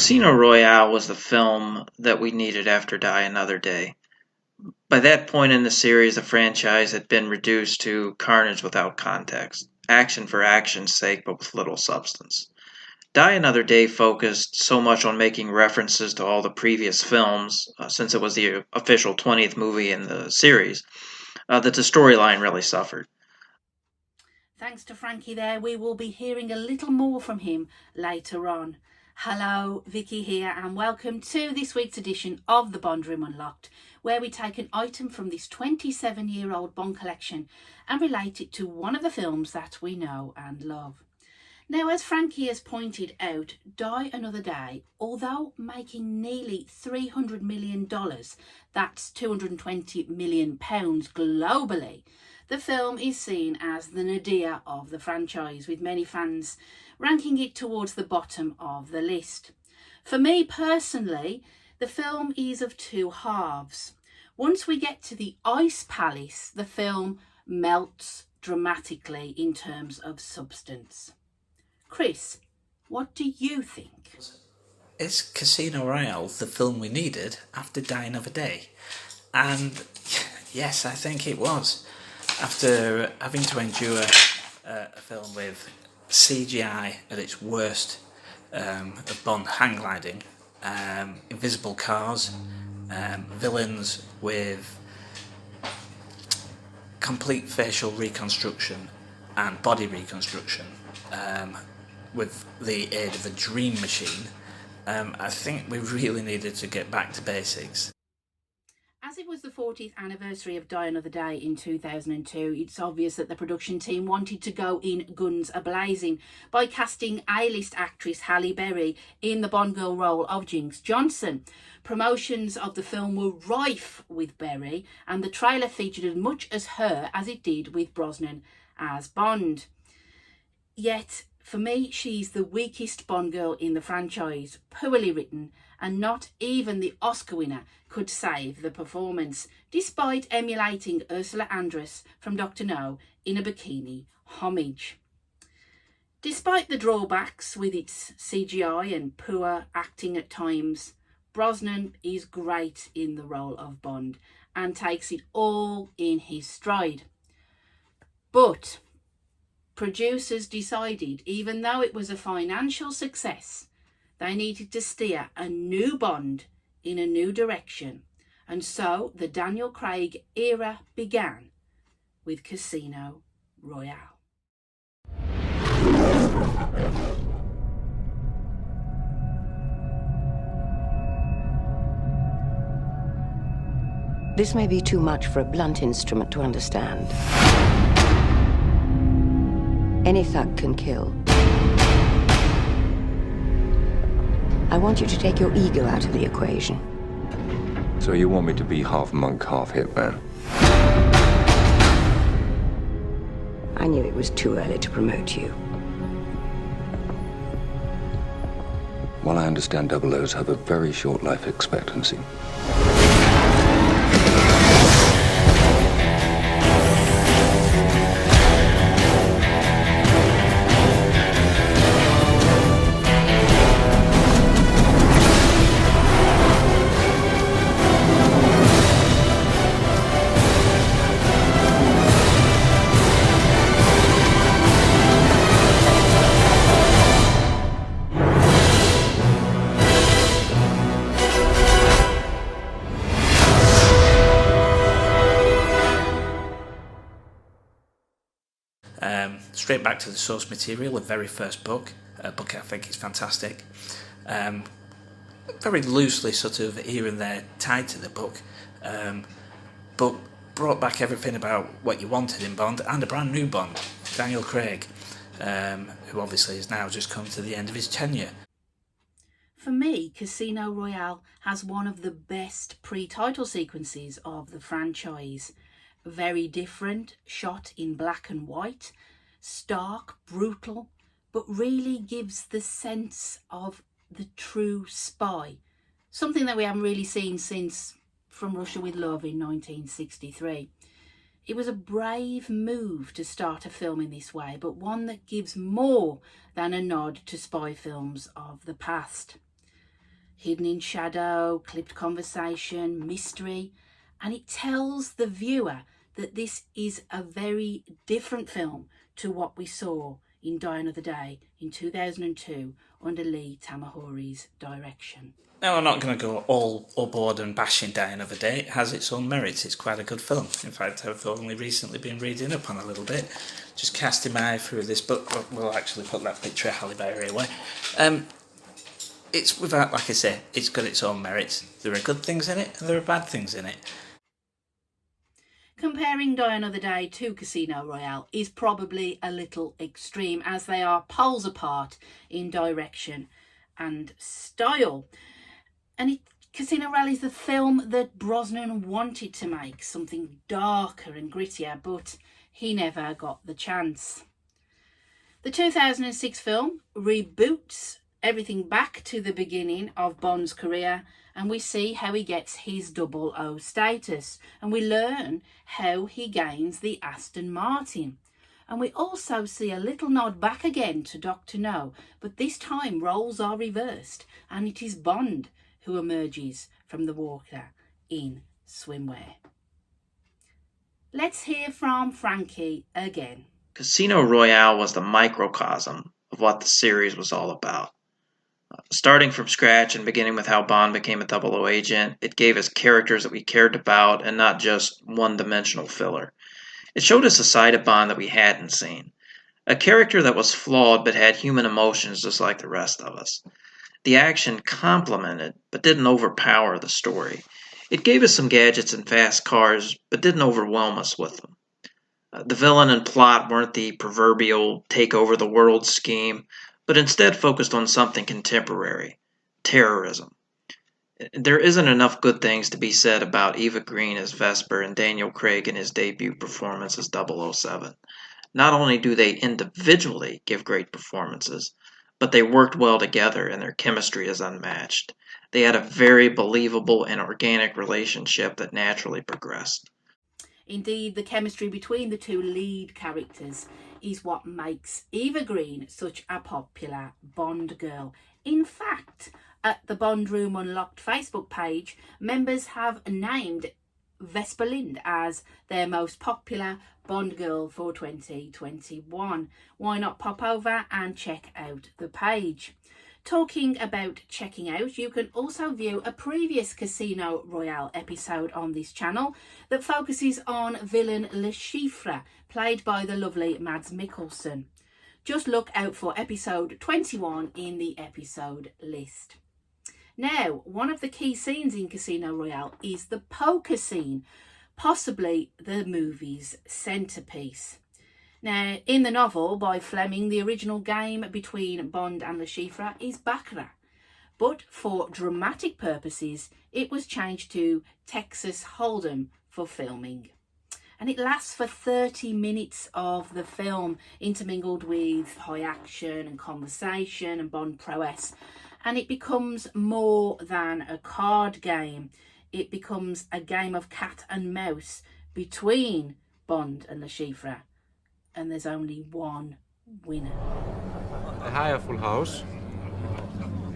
Casino Royale was the film that we needed after Die Another Day. By that point in the series, the franchise had been reduced to carnage without context, action for action's sake but with little substance. Die Another Day focused so much on making references to all the previous films, since it was the official 20th movie in the series, that the storyline really suffered. Thanks to Frankie there, we will be hearing a little more from him later on. Hello, Vicky here, and welcome to this week's edition of the Bond Room Unlocked, where we take an item from this 27-year-old Bond collection and relate it to one of the films that we know and love. Now, as Frankie has pointed out, Die Another Day, although making nearly $300 million, that's £220 million globally, the film is seen as the nadir of the franchise, with many fans ranking it towards the bottom of the list. For me personally, the film is of two halves. Once we get to the Ice Palace, the film melts dramatically in terms of substance. Chris, what do you think? Is Casino Royale the film we needed after Die Another Day? And yes, I think it was. After having to endure a film with CGI at its worst, of Bond hang gliding, invisible cars, villains with complete facial reconstruction and body reconstruction, with the aid of a dream machine, I think we really needed to get back to basics. As it was the 40th anniversary of Die Another Day in 2002, it's obvious that the production team wanted to go in guns a-blazing by casting A-list actress Halle Berry in the Bond girl role of Jinx Johnson. Promotions of the film were rife with Berry, and the trailer featured as much as her as it did with Brosnan as Bond. Yet, for me, she's the weakest Bond girl in the franchise, poorly written, and not even the Oscar winner could save the performance, despite emulating Ursula Andress from Dr. No in a bikini homage. Despite the drawbacks with its CGI and poor acting at times, Brosnan is great in the role of Bond and takes it all in his stride. But producers decided, even though it was a financial success, they needed to steer a new Bond in a new direction, and so the Daniel Craig era began with Casino Royale. This may be too much for a blunt instrument to understand. Any thug can kill. I want you to take your ego out of the equation. So you want me to be half monk, half hitman? I knew it was too early to promote you. While I understand double O's have a very short life expectancy. Straight back to the source material, the very first book. A book I think is fantastic. Very loosely sort of here and there tied to the book, but brought back everything about what you wanted in Bond, and a brand new Bond, Daniel Craig, who obviously has now just come to the end of his tenure. For me, Casino Royale has one of the best pre-title sequences of the franchise. Very different, shot in black and white, stark, brutal, but really gives the sense of the true spy. Something that we haven't really seen since From Russia with Love in 1963. It was a brave move to start a film in this way, but one that gives more than a nod to spy films of the past. hidden in shadow, clipped conversation, mystery, and it tells the viewer that this is a very different film to what we saw in Die Another Day in 2002 under Lee Tamahori's direction. Now, I'm not going to go all aboard and bashing Die Another Day. It has its own merits. It's quite a good film. In fact, I've only recently been reading up on a little bit, just casting my eye through this book. We'll actually put that picture of Halle Berry away. It's without, like I say, it's got its own merits. There are good things in it and there are bad things in it. Comparing Die Another Day to Casino Royale is probably a little extreme, as they are poles apart in direction and style. And Casino Royale is the film that Brosnan wanted to make, something darker and grittier, but he never got the chance. The 2006 film reboots everything back to the beginning of Bond's career, and we see how he gets his 00 status, and we learn how he gains the Aston Martin. And we also see a little nod back again to Dr. No, but this time roles are reversed, and it is Bond who emerges from the water in swimwear. Let's hear from Frankie again. Casino Royale was the microcosm of what the series was all about. Starting from scratch and beginning with how Bond became a 00 agent, it gave us characters that we cared about and not just one-dimensional filler. It showed us a side of Bond that we hadn't seen. A character that was flawed but had human emotions just like the rest of us. The action complemented but didn't overpower the story. It gave us some gadgets and fast cars but didn't overwhelm us with them. The villain and plot weren't the proverbial take over the world scheme, but instead focused on something contemporary, terrorism. There isn't enough good things to be said about Eva Green as Vesper and Daniel Craig in his debut performance as 007. Not only do they individually give great performances, but they worked well together and their chemistry is unmatched. They had a very believable and organic relationship that naturally progressed. Indeed, the chemistry between the two lead characters is what makes Eva Green such a popular Bond girl. In fact, at the Bond Room Unlocked Facebook page, members have named Vesper Lind as their most popular Bond girl for 2021. Why not pop over and check out the page? Talking about checking out, you can also view a previous Casino Royale episode on this channel that focuses on villain Le Chiffre, played by the lovely Mads Mikkelsen. Just look out for episode 21 in the episode list. Now, one of the key scenes in Casino Royale is the poker scene, possibly the movie's centrepiece. Now, in the novel by Fleming, the original game between Bond and Le Chiffre is Baccarat, but for dramatic purposes, it was changed to Texas Hold'em for filming. And it lasts for 30 minutes of the film, intermingled with high action and conversation and Bond prowess. And it becomes more than a card game. It becomes a game of cat and mouse between Bond and Le Chiffre. And there's only one winner. A higher full house.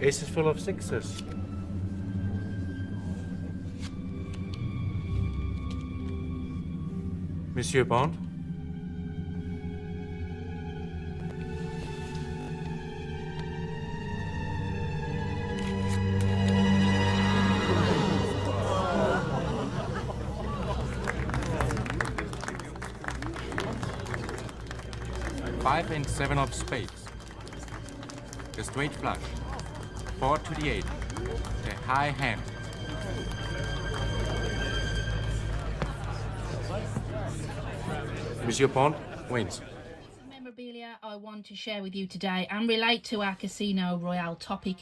Ace is full of sixes. Monsieur Bond? Five and seven of spades. The straight flush. 4 to the 8. The high hand. Monsieur Bond wins. Some memorabilia I want to share with you today and relate to our Casino Royale topic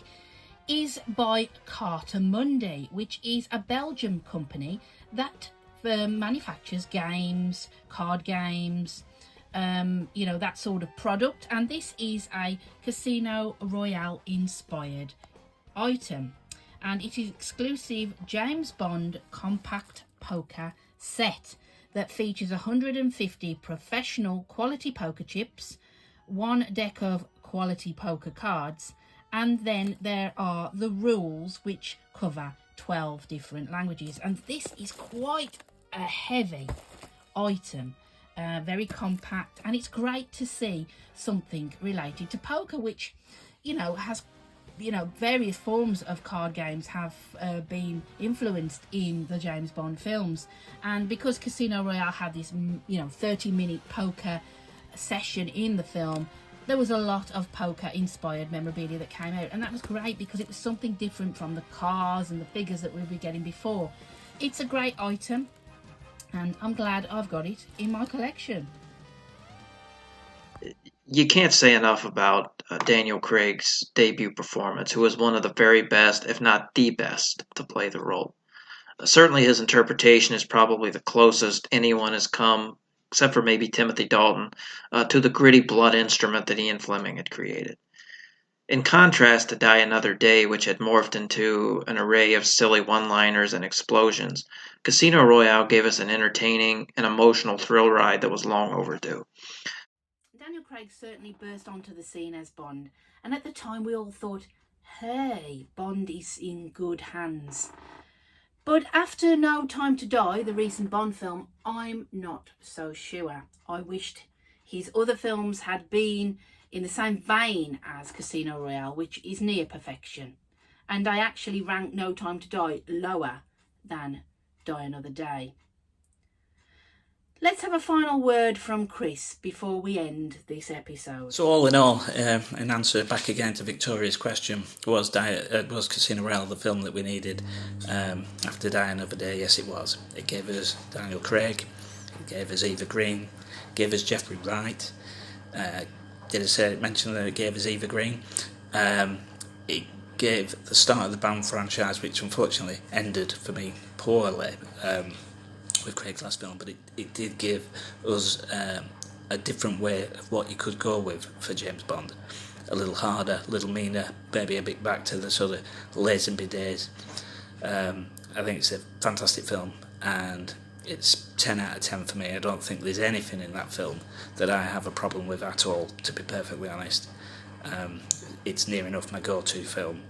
is by Cartamundi, which is a Belgian company that manufactures games, card games, that sort of product. And this is a Casino Royale inspired item. And it is exclusive James Bond compact poker set that features 150 professional quality poker chips, one deck of quality poker cards, And then there are the rules, which cover 12 different languages. And this is quite a heavy item, very compact. And it's great to see something related to poker, which, has, various forms of card games have been influenced in the James Bond films. And because Casino Royale had this, 30-minute poker session in the film, there was a lot of poker inspired memorabilia that came out, and that was great because it was something different from the cars and the figures that we'd be getting before. It's a great item, and I'm glad I've got it in my collection. You can't say enough about Daniel Craig's debut performance, who was one of the very best, if not the best, to play the role. Certainly his interpretation is probably the closest anyone has come, except for maybe Timothy Dalton, to the gritty blood instrument that Ian Fleming had created. In contrast to Die Another Day, which had morphed into an array of silly one-liners and explosions, Casino Royale gave us an entertaining and emotional thrill ride that was long overdue. Daniel Craig certainly burst onto the scene as Bond, and at the time we all thought, hey, Bond is in good hands. But after No Time to Die, the recent Bond film, I'm not so sure. I wished his other films had been in the same vein as Casino Royale, which is near perfection. And I actually ranked No Time to Die lower than Die Another Day. Let's have a final word from Chris before we end this episode. So all in all, in answer back again to Victoria's question, was Casino Royale the film that we needed after Die Another Day? Yes, it was. It gave us Daniel Craig, it gave us Eva Green, it gave us Jeffrey Wright. Did I mention that it gave us Eva Green? It gave the start of the Bond franchise, which unfortunately ended for me poorly with Craig's last film, but it did give us a different way of what you could go with for James Bond. A little harder, a little meaner, maybe a bit back to the sort of Lazenby days. I think it's a fantastic film, and it's 10 out of 10 for me. I don't think there's anything in that film that I have a problem with at all, to be perfectly honest. It's near enough my go-to film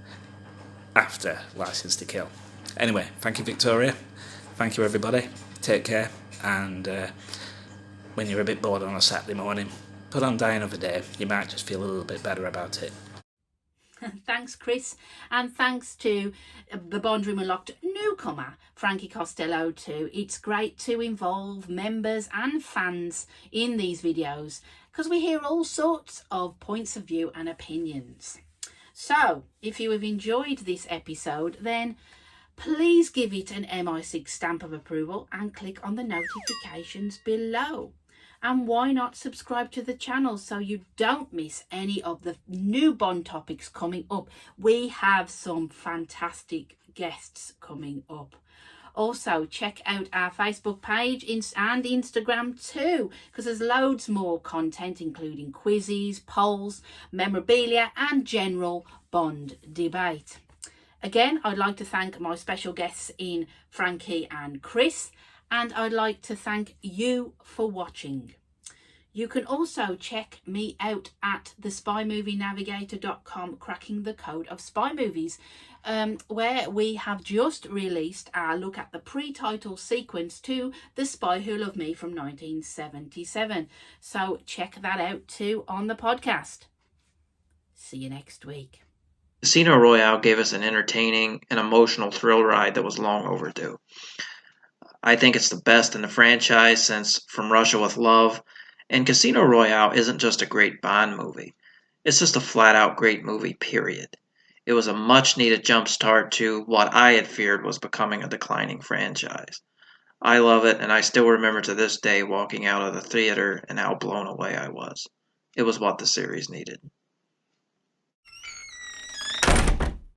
after Licence to Kill. Anyway, thank you, Victoria. Thank you, everybody. Take care, and when you're a bit bored on a Saturday morning, put on Die Another Day. You might just feel a little bit better about it. Thanks, Chris, and thanks to the Bond Room Unlocked newcomer, Frankie Costello too. It's great to involve members and fans in these videos because we hear all sorts of points of view and opinions. So, if you have enjoyed this episode, then please give it an MI6 stamp of approval and click on the notifications below. And why not subscribe to the channel so you don't miss any of the new Bond topics coming up. We have some fantastic guests coming up. Also, check out our Facebook page and Instagram too, because there's loads more content, including quizzes, polls, memorabilia and general Bond debate. Again, I'd like to thank my special guests in Frankie and Chris, and I'd like to thank you for watching. You can also check me out at thespymovienavigator.com, cracking the code of spy movies, where we have just released our look at the pre-title sequence to The Spy Who Loved Me from 1977. So check that out too on the podcast. See you next week. Casino Royale gave us an entertaining and emotional thrill ride that was long overdue. I think it's the best in the franchise since From Russia with Love, and Casino Royale isn't just a great Bond movie. It's just a flat-out great movie, period. It was a much-needed jumpstart to what I had feared was becoming a declining franchise. I love it, and I still remember to this day walking out of the theater and how blown away I was. It was what the series needed.